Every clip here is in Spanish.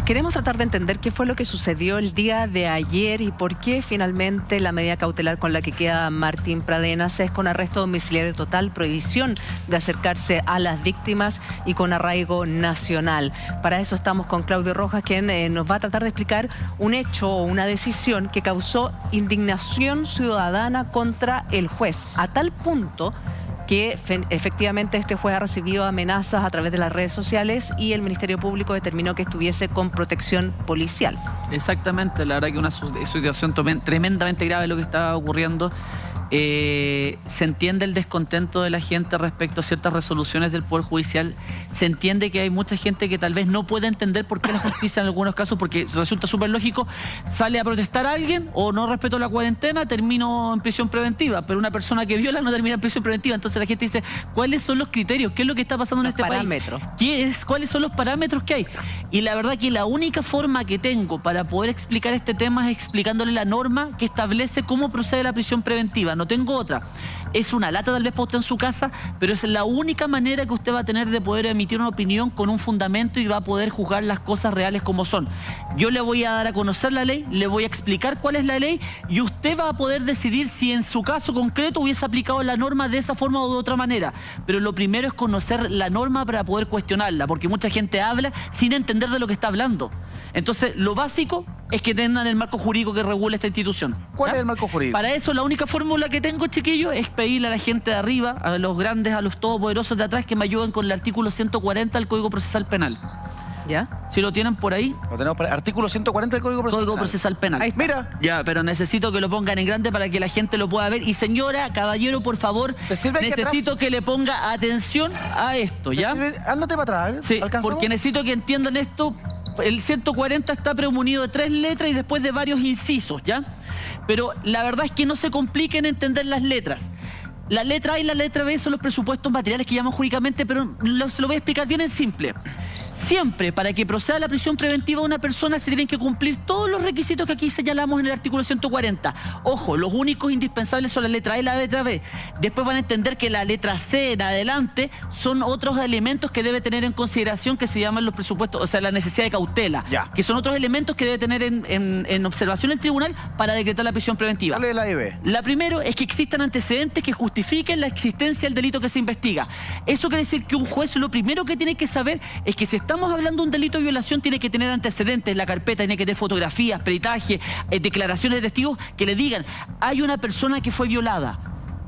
Queremos tratar de entender qué fue lo que sucedió el día de ayer y por qué finalmente la medida cautelar con la que queda Martín Pradenas es con arresto domiciliario total, prohibición de acercarse a las víctimas y con arraigo nacional. Para eso estamos con Claudio Rojas, quien nos va a tratar de explicar un hecho o una decisión que causó indignación ciudadana contra el juez, a tal punto que efectivamente este juez ha recibido amenazas a través de las redes sociales y el Ministerio Público determinó que estuviese con protección policial. Exactamente, la verdad que una situación tremendamente grave lo que está ocurriendo. Se entiende el descontento de la gente respecto a ciertas resoluciones del Poder Judicial. Se entiende que hay mucha gente que tal vez no puede entender por qué la justicia en algunos casos, porque resulta súper lógico, sale a protestar a alguien o no respeto la cuarentena, termino en prisión preventiva, pero una persona que viola no termina en prisión preventiva. Entonces la gente dice, ¿cuáles son los criterios? ¿Qué es lo que está pasando en este país? ¿Cuáles son los parámetros que hay? Y la verdad que la única forma que tengo para poder explicar este tema es explicándole la norma que establece cómo procede la prisión preventiva. No tengo otra. Es una lata tal vez para usted en su casa, pero es la única manera que usted va a tener de poder emitir una opinión con un fundamento y va a poder juzgar las cosas reales como son. Yo le voy a dar a conocer la ley, le voy a explicar cuál es la ley y usted va a poder decidir si en su caso concreto hubiese aplicado la norma de esa forma o de otra manera. Pero lo primero es conocer la norma para poder cuestionarla, porque mucha gente habla sin entender de lo que está hablando. Entonces, lo básico es que tengan el marco jurídico que regula esta institución. ¿Cuál es el marco jurídico? Para eso, la única fórmula que tengo, chiquillos, es pedirle a la gente de arriba, a los grandes, a los todopoderosos de atrás, que me ayuden con el artículo 140 del Código Procesal Penal. ¿Ya? Si lo tienen por ahí. Lo tenemos por ahí. Artículo 140 del Código Procesal Penal. Ahí mira. Ya, pero necesito que lo pongan en grande para que la gente lo pueda ver. Y señora, caballero, por favor, necesito que le ponga atención a esto, ¿ya? Ándate para atrás, ¿eh? Sí, porque necesito que entiendan esto. El 140 está premunido de 3 letras y después de varios incisos, ¿ya? Pero la verdad es que no se compliquen en entender las letras. La letra A y la letra B son los presupuestos materiales que llamamos jurídicamente, pero se lo voy a explicar bien en simple. Siempre, para que proceda la prisión preventiva de una persona, se tienen que cumplir todos los requisitos que aquí señalamos en el artículo 140. Ojo, los únicos indispensables son la letra A y la letra B. Después van a entender que la letra C en adelante son otros elementos que debe tener en consideración que se llaman los presupuestos, o sea, la necesidad de cautela. Que son otros elementos que debe tener en observación el tribunal para decretar la prisión preventiva. ¿Cuál es la B? La primero es que existan antecedentes que justifiquen la existencia del delito que se investiga. Eso quiere decir que un juez lo primero que tiene que saber es que si estamos hablando de un delito de violación, tiene que tener antecedentes en la carpeta, tiene que tener fotografías, peritaje, declaraciones de testigos que le digan, hay una persona que fue violada,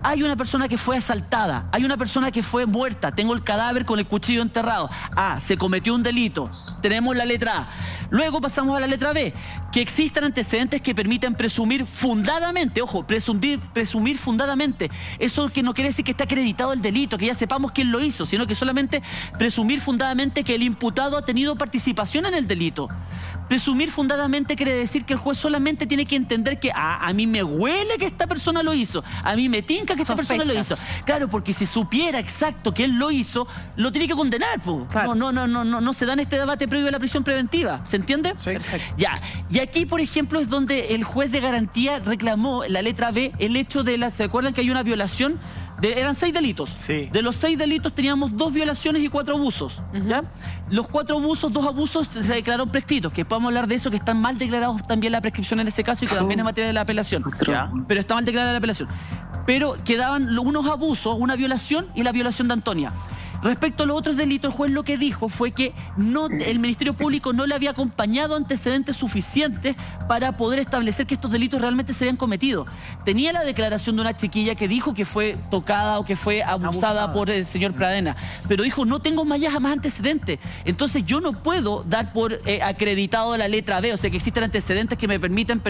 hay una persona que fue asaltada, hay una persona que fue muerta, tengo el cadáver con el cuchillo enterrado. Ah, se cometió un delito. Tenemos la letra A. Luego pasamos a la letra B, que existan antecedentes que permitan presumir fundadamente, ojo, presumir fundadamente. Eso que no quiere decir que esté acreditado el delito, que ya sepamos quién lo hizo, sino que solamente presumir fundadamente que el imputado ha tenido participación en el delito. Presumir fundadamente quiere decir que el juez solamente tiene que entender que a mí me huele que esta persona lo hizo, a mí me tinca que esta persona lo hizo. Claro, porque si supiera exacto que él lo hizo, lo tiene que condenar, po. Claro. No se da en este debate previo a la prisión preventiva. ¿Se entiende? Sí. Ya. Y aquí, por ejemplo, es donde el juez de garantía reclamó, la letra B, el hecho de la... ¿Se acuerdan que hay una violación? Eran 6 delitos. Sí. De los 6 delitos teníamos 2 violaciones y 4 abusos. ¿Ya? Los 4 abusos, 2 abusos se declararon prescritos, que podemos hablar de eso, que están mal declarados también la prescripción en ese caso y que también es materia de la apelación. ¿Ya? Pero está mal declarada la apelación. Pero quedaban unos abusos, una violación y la violación de Antonia. Respecto a los otros delitos, el juez lo que dijo fue que el Ministerio Público no le había acompañado antecedentes suficientes para poder establecer que estos delitos realmente se habían cometido. Tenía la declaración de una chiquilla que dijo que fue tocada o que fue abusada por el señor Pradenas, pero dijo, no tengo más antecedentes. Entonces yo no puedo dar por acreditado la letra B, o sea, que existen antecedentes que me permiten,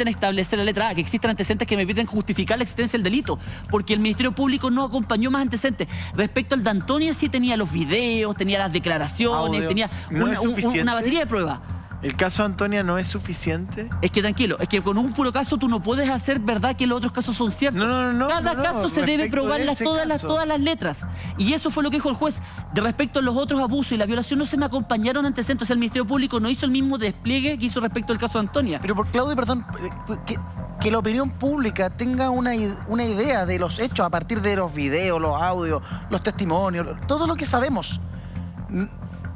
establecer la letra A, que existen antecedentes que me permiten justificar la existencia del delito, porque el Ministerio Público no acompañó más antecedentes. Respecto al de Antonia, sí tenía los videos, tenía las declaraciones, tenía una batería de pruebas. ¿El caso de Antonia no es suficiente? Es que tranquilo, es que con un puro caso tú no puedes hacer verdad que los otros casos son ciertos. Cada caso se debe probar todas las letras. Y eso fue lo que dijo el juez. De respecto a los otros abusos y la violación no se me acompañaron antecedentes. O sea, el Ministerio Público no hizo el mismo despliegue que hizo respecto al caso de Antonia. Pero por Claudio, perdón, que la opinión pública tenga una idea de los hechos a partir de los videos, los audios, los testimonios, todo lo que sabemos.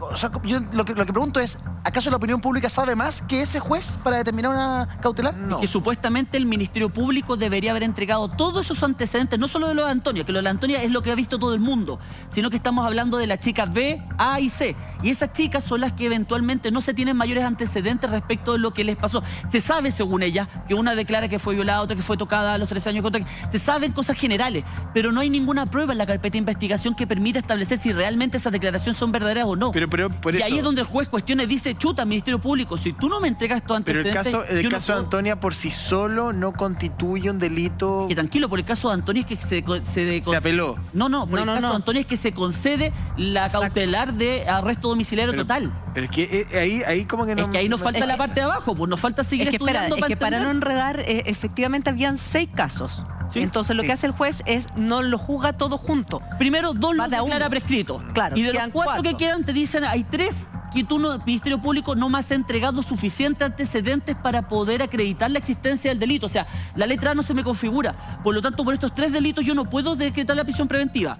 o sea, yo lo que pregunto es, ¿acaso la opinión pública sabe más que ese juez para determinar una cautelar? Es que supuestamente el Ministerio Público debería haber entregado todos esos antecedentes, no solo de lo de Antonia, que lo de la Antonia es lo que ha visto todo el mundo, sino que estamos hablando de las chicas B, A y C. Y esas chicas son las que eventualmente no se tienen mayores antecedentes respecto de lo que les pasó. Se sabe, según ella, que una declara que fue violada, otra que fue tocada a los 13 años. Se saben cosas generales, pero no hay ninguna prueba en la carpeta de investigación que permita establecer si realmente esas declaraciones son verdaderas o no. Pero por y eso... ahí es donde el juez cuestiona y dice, chuta, Ministerio Público, si tú no me entregas estos antecedentes... Pero el caso de Antonia por sí solo no constituye un delito... Que tranquilo, por el caso de Antonia es que se apeló. No, por el caso de Antonia es que se concede la cautelar de arresto domiciliario total. Pero es que ahí como que no... Es que ahí nos falta la parte de abajo, pues nos falta seguir estudiando es que para no enredar, efectivamente habían 6 casos. ¿Sí? Entonces lo que hace el juez es no lo juzga todo junto. Primero 2 los declara prescrito. Claro, y de los 4 que quedan te dicen, hay 3 que tú, Ministerio Público, no más ha entregado suficientes antecedentes para poder acreditar la existencia del delito. O sea, la letra A no se me configura. Por lo tanto, por estos 3 delitos yo no puedo decretar la prisión preventiva.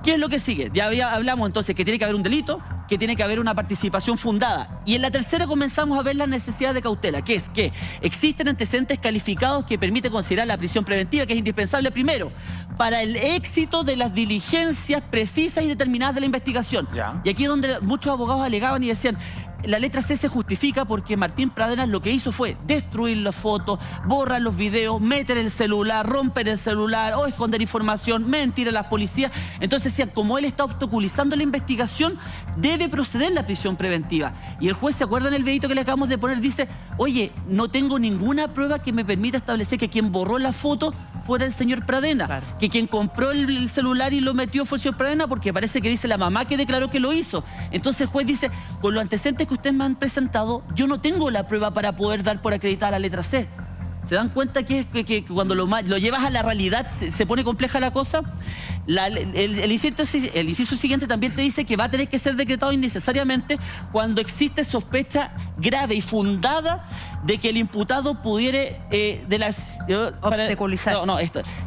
¿Qué es lo que sigue? Ya hablamos entonces que tiene que haber un delito, que tiene que haber una participación fundada. Y en la tercera comenzamos a ver la necesidad de cautela, que es que existen antecedentes calificados que permiten considerar la prisión preventiva, que es indispensable primero para el éxito de las diligencias precisas y determinadas de la investigación. Ya. Y aquí es donde muchos abogados alegaban y decían, la letra C se justifica porque Martín Pradenas lo que hizo fue destruir las fotos, borrar los videos, meter el celular, romper el celular o esconder información, mentir a las policías. Entonces decían, como él está obstaculizando la investigación, debe proceder la prisión preventiva. Y el juez, ¿se acuerdan el videito que le acabamos de poner? Dice, oye, no tengo ninguna prueba que me permita establecer que quien borró la foto fuera el señor Pradenas, claro, que quien compró el celular y lo metió fue el señor Pradenas, porque parece que dice la mamá que declaró que lo hizo. Entonces el juez dice, con los antecedentes que ustedes me han presentado, yo no tengo la prueba para poder dar por acreditada la letra C. ¿Se dan cuenta que cuando lo llevas a la realidad se pone compleja la cosa? El inciso siguiente también te dice que va a tener que ser decretado innecesariamente cuando existe sospecha grave y fundada de que el imputado pudiera obstaculizar.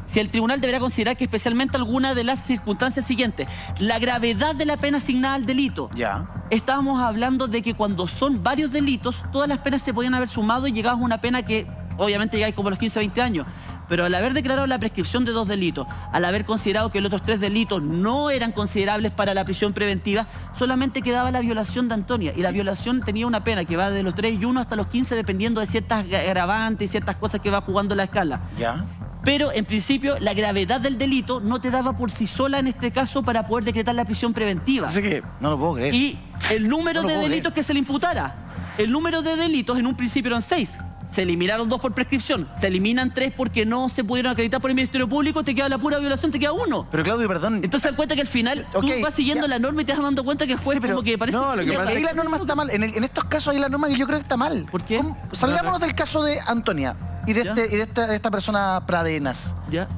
Si el tribunal deberá considerar que especialmente alguna de las circunstancias siguientes, la gravedad de la pena asignada al delito. Ya. Estábamos hablando de que cuando son varios delitos, todas las penas se podían haber sumado y llegabas a una pena que obviamente llegáis como a los 15 o 20 años. Pero al haber declarado la prescripción de 2 delitos, al haber considerado que los otros 3 delitos no eran considerables para la prisión preventiva, solamente quedaba la violación de Antonia. Y la violación tenía una pena que va de los 3 y 1 hasta los 15, dependiendo de ciertas agravantes y ciertas cosas que va jugando la escala. Ya. Pero en principio la gravedad del delito no te daba por sí sola en este caso para poder decretar la prisión preventiva. Así que no lo puedo creer. Y el número de delitos que se le imputara. El número de delitos en un principio eran 6. Se eliminaron 2 por prescripción, se eliminan 3 porque no se pudieron acreditar por el Ministerio Público, te queda la pura violación, te queda 1. Pero Claudio, perdón. Entonces das cuenta que al final tú vas siguiendo la norma y te vas dando cuenta que el juez como que parece... No, lo que pasa ahí la norma está mal. En estos casos hay la norma que yo creo que está mal. ¿Por qué? Salgámonos del caso de Antonia y de esta persona Pradenas. ¿Ya?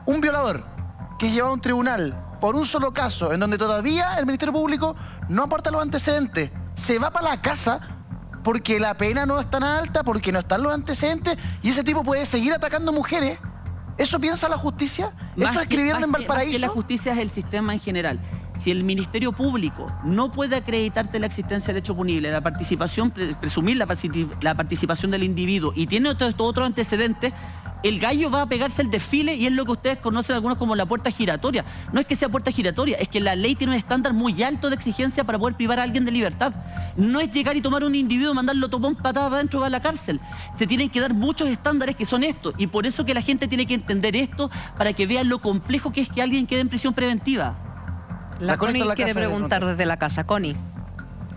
Un violador que es llevado a un tribunal por un solo caso en donde todavía el Ministerio Público no aporta los antecedentes, se va para la casa porque la pena no es tan alta, porque no están los antecedentes y ese tipo puede seguir atacando mujeres. ¿Eso piensa la justicia? ¿Eso escribieron en Valparaíso? Más que la justicia es el sistema en general. Si el Ministerio Público no puede acreditarte la existencia del hecho punible, la participación, presumir la participación del individuo y tiene otro antecedente, el gallo va a pegarse el desfile y es lo que ustedes conocen algunos como la puerta giratoria. No es que sea puerta giratoria, es que la ley tiene un estándar muy alto de exigencia para poder privar a alguien de libertad. No es llegar y tomar a un individuo, mandarlo topón patada para adentro a la cárcel. Se tienen que dar muchos estándares que son estos y por eso que la gente tiene que entender esto para que vean lo complejo que es que alguien quede en prisión preventiva. La Connie quiere preguntar desde la casa. Connie.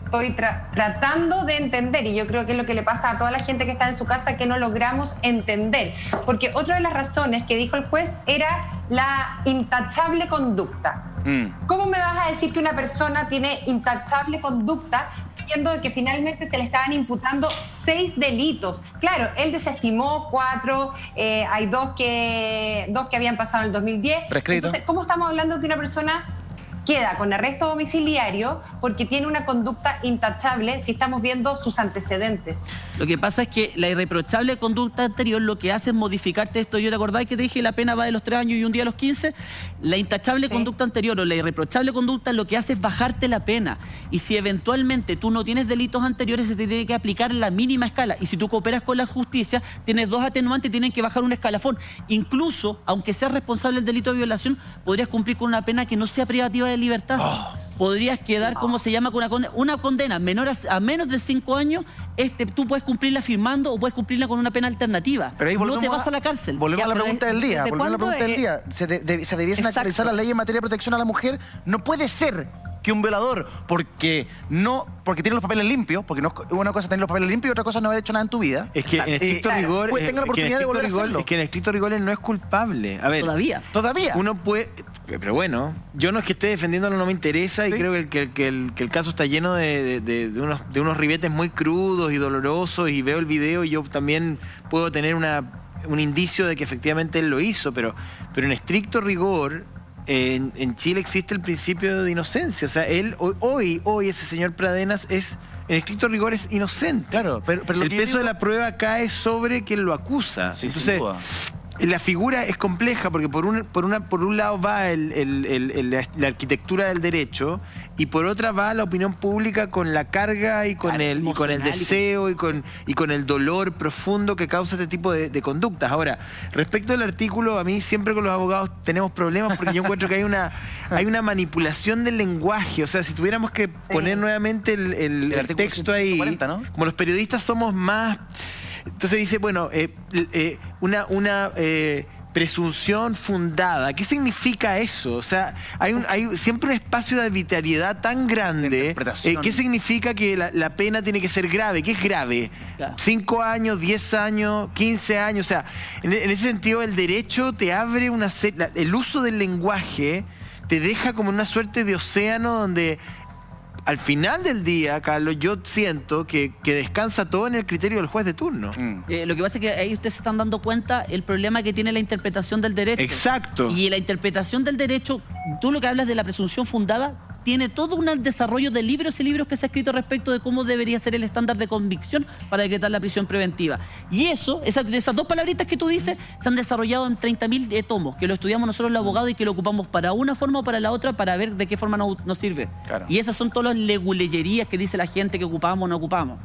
Estoy tratando de entender y yo creo que es lo que le pasa a toda la gente que está en su casa que no logramos entender. Porque otra de las razones que dijo el juez era la intachable conducta. ¿Cómo me vas a decir que una persona tiene intachable conducta siendo que finalmente se le estaban imputando 6 delitos? Claro, él desestimó 4, hay 2 que habían pasado en el 2010. Prescrito. Entonces, ¿cómo estamos hablando que una persona queda con arresto domiciliario porque tiene una conducta intachable si estamos viendo sus antecedentes. Lo que pasa es que la irreprochable conducta anterior lo que hace es modificarte esto. ¿Yo te acordás que te dije la pena va de los 3 años y un día a los 15? La intachable conducta anterior o la irreprochable conducta lo que hace es bajarte la pena. Y si eventualmente tú no tienes delitos anteriores, se te tiene que aplicar la mínima escala. Y si tú cooperas con la justicia, tienes 2 atenuantes y tienen que bajar un escalafón. Incluso, aunque seas responsable del delito de violación, podrías cumplir con una pena que no sea privativa de libertad. Podrías quedar, ¿cómo se llama? Con una condena menor a menos de 5 años. Tú puedes cumplirla firmando o puedes cumplirla con una pena alternativa. Pero ahí no te vas a la cárcel. Volvemos a la pregunta del día. ¿Se debiesen actualizar las leyes en materia de protección a la mujer? No puede ser que un violador, porque tiene los papeles limpios, porque no, una cosa es tener los papeles limpios y otra cosa es no haber hecho nada en tu vida. Es que en estricto rigor, tenga la oportunidad de volver a hacerlo. Es que en estricto rigor él no es culpable. A ver, Todavía. Uno puede, pero bueno, yo no es que esté defendiéndolo, no me interesa, y creo que el caso está lleno de unos ribetes muy crudos y dolorosos, y veo el video y yo también puedo tener un indicio de que efectivamente él lo hizo, pero en estricto rigor en Chile existe el principio de inocencia. O sea, él hoy ese señor Pradenas es, en estricto rigor, es inocente. Claro, pero el peso de la prueba cae sobre quien lo acusa. Sí, entonces, la figura es compleja porque por un lado va la arquitectura del derecho y por otra va la opinión pública con la carga y con el deseo y con el dolor profundo que causa este tipo de conductas. Ahora, respecto al artículo, a mí siempre con los abogados tenemos problemas porque yo encuentro que hay una manipulación del lenguaje. O sea, si tuviéramos que poner nuevamente el texto ahí, 140, ¿no? Como los periodistas somos más... Entonces dice, bueno, una presunción fundada. ¿Qué significa eso? O sea, hay siempre un espacio de arbitrariedad tan grande. ¿Qué significa que la pena tiene que ser grave? ¿Qué es grave? 5 años, 10 años, 15 años. O sea, en ese sentido el derecho te abre el uso del lenguaje te deja como una suerte de océano donde... Al final del día, Carlos, yo siento que descansa todo en el criterio del juez de turno. Lo que pasa es que ahí ustedes se están dando cuenta el problema que tiene la interpretación del derecho. Exacto. Y la interpretación del derecho, tú lo que hablas de la presunción fundada, tiene todo un desarrollo de libros y libros que se ha escrito respecto de cómo debería ser el estándar de convicción para decretar la prisión preventiva. Y esas 2 palabritas que tú dices se han desarrollado en 30.000 tomos, que lo estudiamos nosotros los abogados y que lo ocupamos para una forma o para la otra para ver de qué forma nos sirve. Claro. Y esas son todas las leguleyerías que dice la gente que ocupamos o no ocupamos.